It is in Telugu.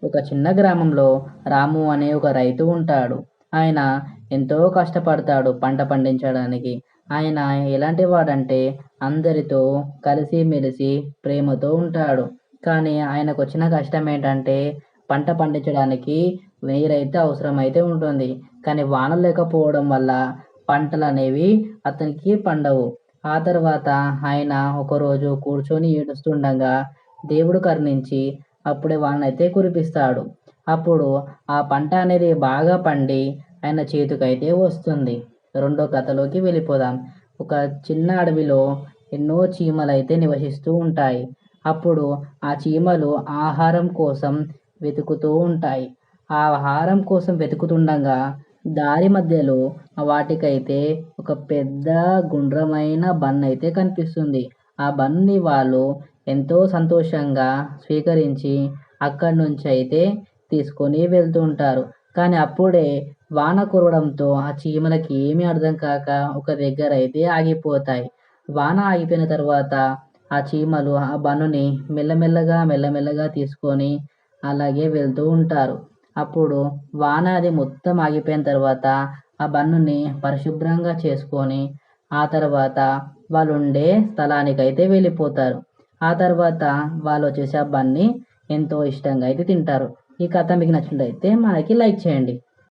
ఒక చిన్న గ్రామంలో రాము అనే ఒక రైతు ఉంటాడు. ఆయన ఎంతో కష్టపడతాడు పంట పండించడానికి. ఆయన ఎలాంటి వాడంటే అందరితో కలిసిమెలిసి ప్రేమతో ఉంటాడు. కానీ ఆయనకొచ్చిన కష్టం ఏంటంటే పంట పండించడానికి నీరైతే అవసరమైతే ఉంటుంది. కానీ వానలు లేకపోవడం వల్ల పంటలనేవి అతనికి పండవు. ఆ తర్వాత ఆయన ఒకరోజు కూర్చొని ఏడుస్తుండగా దేవుడు కరుణించి అప్పుడే వాననైతే కురిపిస్తాడు. అప్పుడు ఆ పంట అనేది బాగా పండి ఆయన చేతికైతే వస్తుంది. రెండో కథలోకి వెళ్ళిపోదాం. ఒక చిన్న అడవిలో ఎన్నో చీమలైతే నివసిస్తూ ఉంటాయి. అప్పుడు ఆ చీమలు ఆహారం కోసం వెతుకుతూ ఉంటాయి. ఆ ఆహారం కోసం వెతుకుతుండగా దారి మధ్యలో వాటికైతే ఒక పెద్ద గుండ్రమైన బన్నయితే కనిపిస్తుంది. ఆ బన్‌ని వాళ్ళు ఎంతో సంతోషంగా స్వీకరించి అక్కడి నుంచయితే తీసుకొని వెళ్తూ ఉంటారు. కానీ అప్పుడే వాన కురవడంతో ఆ చీమలకి ఏమీ అర్థం కాక ఒక దగ్గరైతే ఆగిపోతాయి. వాన ఆగిపోయిన తర్వాత ఆ చీమలు ఆ బన్నుని మెల్లమెల్లగా తీసుకొని అలాగే వెళ్తూ ఉంటారు. అప్పుడు వాన అది మొత్తం ఆగిపోయిన తర్వాత ఆ బన్నుని పరిశుభ్రంగా చేసుకొని ఆ తర్వాత వాళ్ళుండే స్థలానికైతే వెళ్ళిపోతారు. ఆ తర్వాత వాళ్ళొచ్చేసి ఆ బన్‌ని ఎంతో ఇష్టంగా అయితే తింటారు. ఈ కథ మీకు నచ్చినట్టయితే మనకి లైక్ చేయండి.